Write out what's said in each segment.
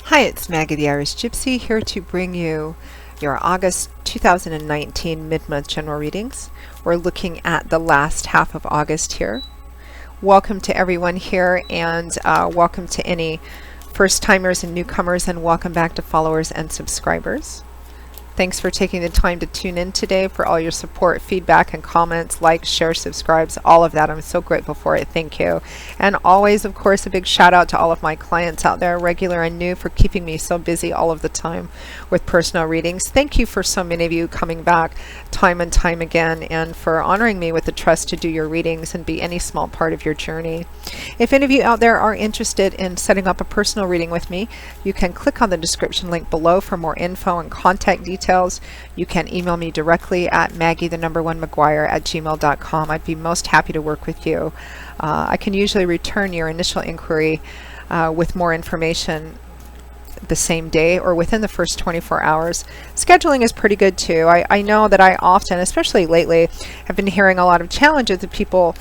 Hi, it's Maggie the Irish Gypsy here to bring you your August 2019 mid-month general readings. We're looking at the last half of August here. Welcome to everyone here, and welcome to any first-timers and newcomers, and welcome back to followers and subscribers. Thanks for taking the time to tune in today, for all your support, feedback, and comments, likes, shares, subscribes, all of that. I'm so grateful for it. Thank you. And always, of course, a big shout out to all of my clients out there, regular and new, for keeping me so busy all of the time with personal readings. Thank you for so many of you coming back time and time again, and for honoring me with the trust to do your readings and be any small part of your journey. If any of you out there are interested in setting up a personal reading with me, you can click on the description link below for more info and contact details. You can email me directly at maggie1maguire@gmail.com. I'd be most happy to work with you. I can usually return your initial inquiry with more information the same day or within the first 24 hours. Scheduling is pretty good too. I know that I often, especially lately, have been hearing a lot of challenges of people,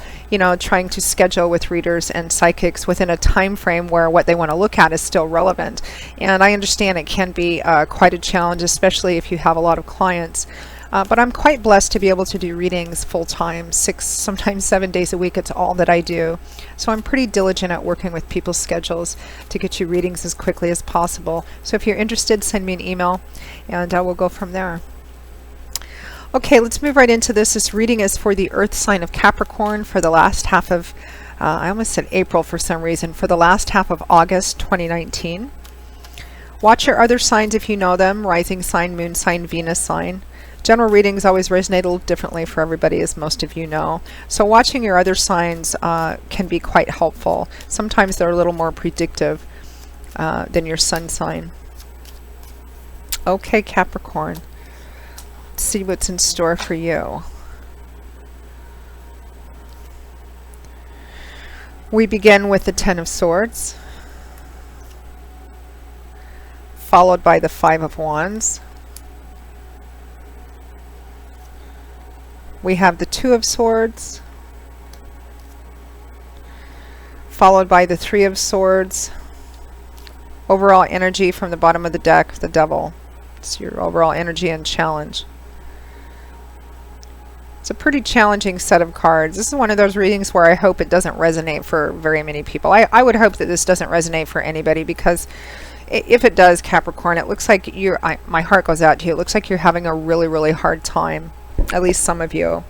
trying to schedule with readers and psychics within a time frame where what they want to look at is still relevant. And I understand it can be quite a challenge, especially if you have a lot of clients. But I'm quite blessed to be able to do readings full-time, 6, sometimes 7 days a week. It's all that I do. So I'm pretty diligent at working with people's schedules to get you readings as quickly as possible. So if you're interested, send me an email and we'll go from there. Okay, let's move right into this. This reading is for the Earth sign of Capricorn for the last half of, I almost said April for some reason, for the last half of August 2019. Watch your other signs if you know them: rising sign, moon sign, Venus sign. General readings always resonate a little differently for everybody, as most of you know. So watching your other signs can be quite helpful. Sometimes they're a little more predictive than your sun sign. Okay, Capricorn. Let's see what's in store for you. We begin with the Ten of Swords, followed by the Five of Wands. We have the Two of Swords, followed by the Three of Swords. Overall energy from the bottom of the deck, the Devil. It's your overall energy and challenge. It's a pretty challenging set of cards. This is one of those readings where I hope it doesn't resonate for very many people. I would hope that this doesn't resonate for anybody, because if it does, Capricorn, it looks like my heart goes out to you. It looks like you're having a really, really hard time. At least some of you.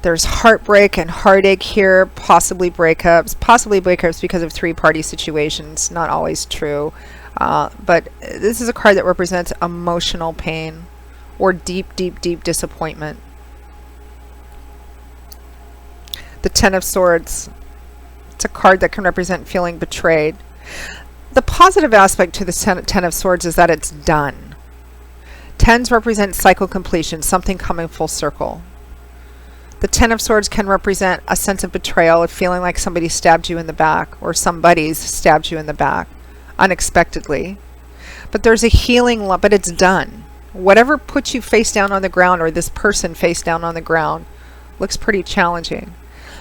There's heartbreak and heartache here, possibly breakups because of three-party situations. Not always true. But this is a card that represents emotional pain or deep, deep, deep disappointment. The Ten of Swords. It's a card that can represent feeling betrayed. The positive aspect to the Ten of Swords is that it's done. Tens represent cycle completion, something coming full circle. The Ten of Swords can represent a sense of betrayal, of feeling like somebody stabbed you in the back, or somebody's stabbed you in the back unexpectedly. But there's a healing, but it's done. Whatever puts you face down on the ground, or this person face down on the ground, looks pretty challenging.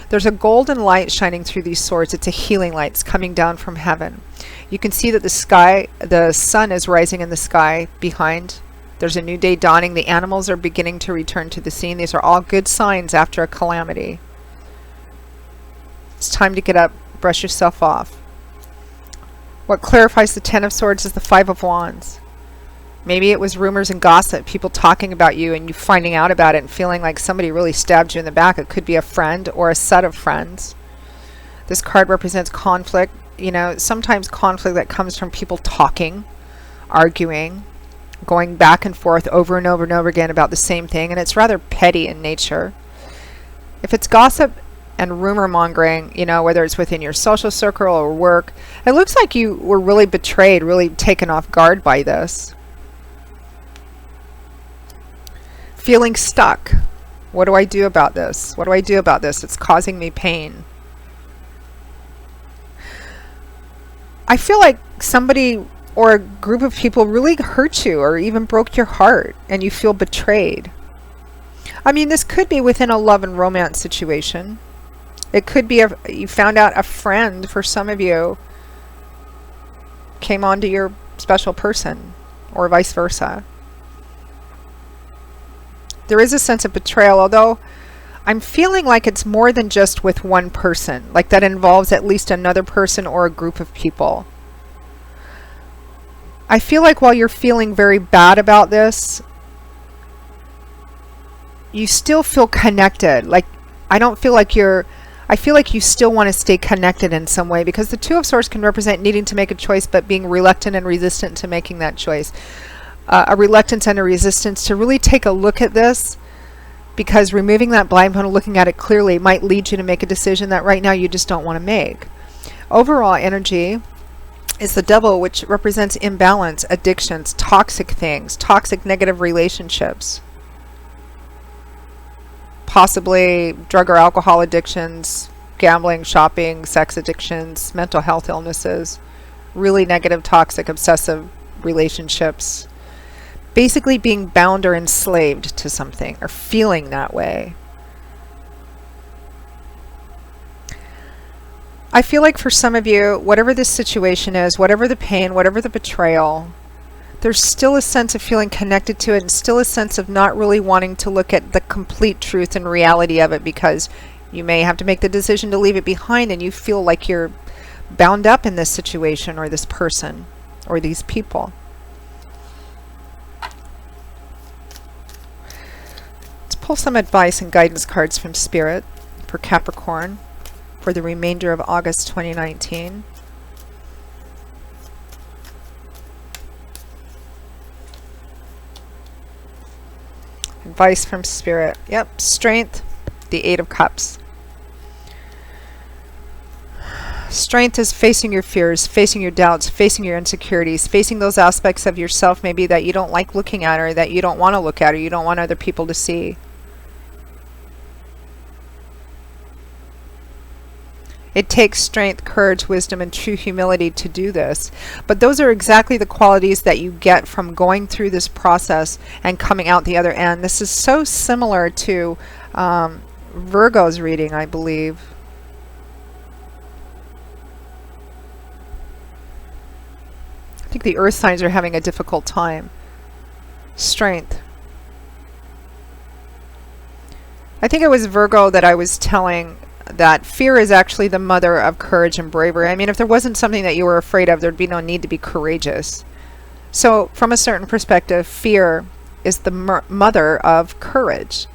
There's a golden light shining through these swords. It's a healing light. It's coming down from heaven. You can see that the sun is rising in the sky behind. There's a new day dawning. The animals are beginning to return to the scene. These are all good signs after a calamity. It's time to get up, brush yourself off. What clarifies the Ten of Swords is the Five of Wands. Maybe it was rumors and gossip, people talking about you and you finding out about it and feeling like somebody really stabbed you in the back. It could be a friend or a set of friends. This card represents conflict. Sometimes conflict that comes from people talking, arguing, going back and forth over and over and over again about the same thing, and it's rather petty in nature. If it's gossip and rumor mongering, whether it's within your social circle or work, it looks like you were really betrayed, really taken off guard by this. Feeling stuck. What do I do about this? What do I do about this? It's causing me pain. I feel like somebody or a group of people really hurt you or even broke your heart and you feel betrayed. I mean, this could be within a love and romance situation. It could be you found out a friend, for some of you, came on to your special person, or vice versa. There is a sense of betrayal, although I'm feeling like it's more than just with one person, like that involves at least another person or a group of people. I feel like while you're feeling very bad about this, you still feel connected. Like, I feel like you still want to stay connected in some way, because the Two of Swords can represent needing to make a choice but being reluctant and resistant to making that choice. A reluctance and a resistance to really take a look at this, because removing that blindfold and looking at it clearly might lead you to make a decision that right now you just don't want to make. Overall energy is the Devil, which represents imbalance, addictions, toxic things, toxic negative relationships, possibly drug or alcohol addictions, gambling, shopping, sex addictions, mental health illnesses, really negative, toxic, obsessive relationships. Basically being bound or enslaved to something, or feeling that way. I feel like for some of you, whatever this situation is, whatever the pain, whatever the betrayal, there's still a sense of feeling connected to it, and still a sense of not really wanting to look at the complete truth and reality of it, because you may have to make the decision to leave it behind, and you feel like you're bound up in this situation or this person or these people. Pull some advice and guidance cards from Spirit for Capricorn for the remainder of August 2019. Advice from Spirit. Yep, Strength, the Eight of Cups. Strength is facing your fears, facing your doubts, facing your insecurities, facing those aspects of yourself maybe that you don't like looking at, or that you don't want to look at, or you don't want other people to see. It takes strength, courage, wisdom, and true humility to do this. But those are exactly the qualities that you get from going through this process and coming out the other end. This is so similar to Virgo's reading, I believe. I think the earth signs are having a difficult time. Strength. I think it was Virgo that I was telling that fear is actually the mother of courage and bravery. I mean, if there wasn't something that you were afraid of, there'd be no need to be courageous. So from a certain perspective, fear is the mother of courage.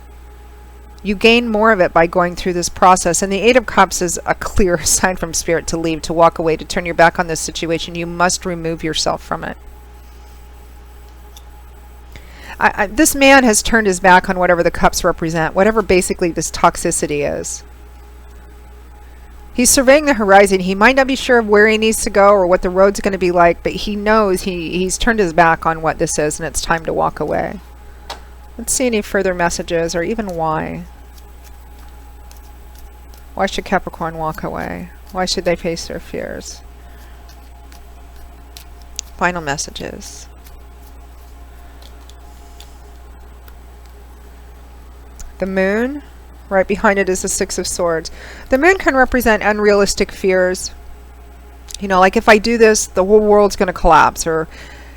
You gain more of it by going through this process. And the Eight of Cups is a clear sign from Spirit to leave, to walk away, to turn your back on this situation. You must remove yourself from it. This man has turned his back on whatever the cups represent, whatever basically this toxicity is. He's surveying the horizon. He might not be sure of where he needs to go or what the road's going to be like, but he knows he's turned his back on what this is, and it's time to walk away. Let's see any further messages, or even why. Why should Capricorn walk away? Why should they face their fears? Final messages. The Moon. Right behind it is the Six of Swords. The Moon can represent unrealistic fears. You know, like if I do this, the whole world's going to collapse, or,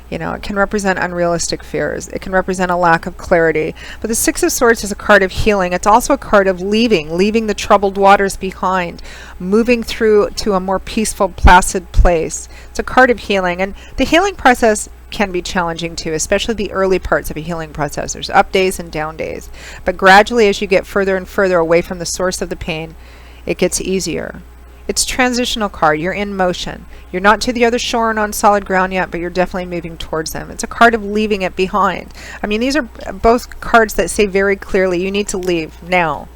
you know, it can represent unrealistic fears. It can represent a lack of clarity. But the Six of Swords is a card of healing. It's also a card of leaving the troubled waters behind, moving through to a more peaceful, placid place. It's a card of healing. And the healing process can be challenging too, especially the early parts of a healing process. There's up days and down days. But gradually, as you get further and further away from the source of the pain, it gets easier. It's a transitional card. You're in motion. You're not to the other shore and on solid ground yet, but you're definitely moving towards them. It's a card of leaving it behind. I mean, these are both cards that say very clearly, you need to leave now.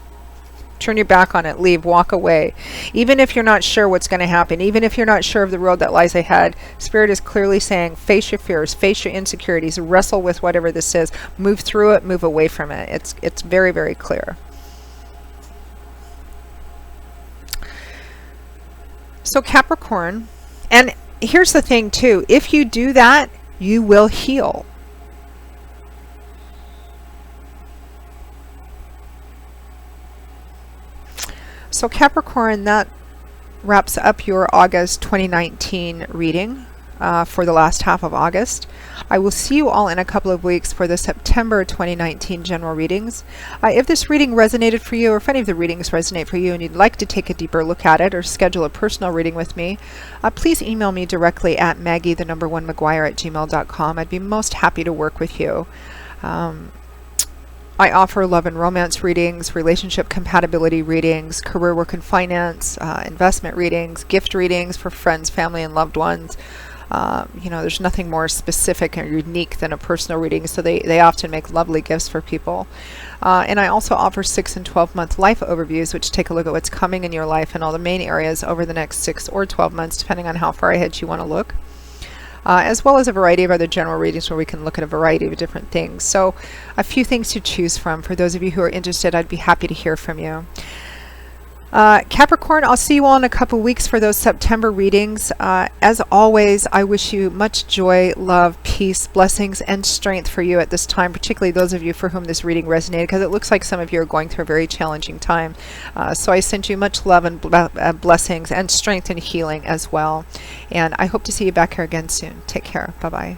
Turn your back on it, leave, walk away. Even if you're not sure what's going to happen, even if you're not sure of the road that lies ahead, Spirit is clearly saying, face your fears, face your insecurities, wrestle with whatever this is, move through it, move away from it. It's very, very clear. So Capricorn, and here's the thing too, if you do that, you will heal. So Capricorn, that wraps up your August 2019 reading for the last half of August. I will see you all in a couple of weeks for the September 2019 general readings. If this reading resonated for you, or if any of the readings resonate for you and you'd like to take a deeper look at it or schedule a personal reading with me, please email me directly at Maggie1McGuire@gmail.com. I'd be most happy to work with you. I offer love and romance readings, relationship compatibility readings, career, work, and finance, investment readings, gift readings for friends, family, and loved ones. There's nothing more specific or unique than a personal reading, so they often make lovely gifts for people. And I also offer 6 and 12-month life overviews, which take a look at what's coming in your life and all the main areas over the next 6 or 12 months, depending on how far ahead you want to look. As well as a variety of other general readings where we can look at a variety of different things. So a few things to choose from. For those of you who are interested, I'd be happy to hear from you. Capricorn, I'll see you all in a couple weeks for those September readings. As always, I wish you much joy, love, peace, blessings, and strength for you at this time, particularly those of you for whom this reading resonated, because it looks like some of you are going through a very challenging time. So I send you much love and blessings and strength and healing as well. And I hope to see you back here again soon. Take care. Bye-bye.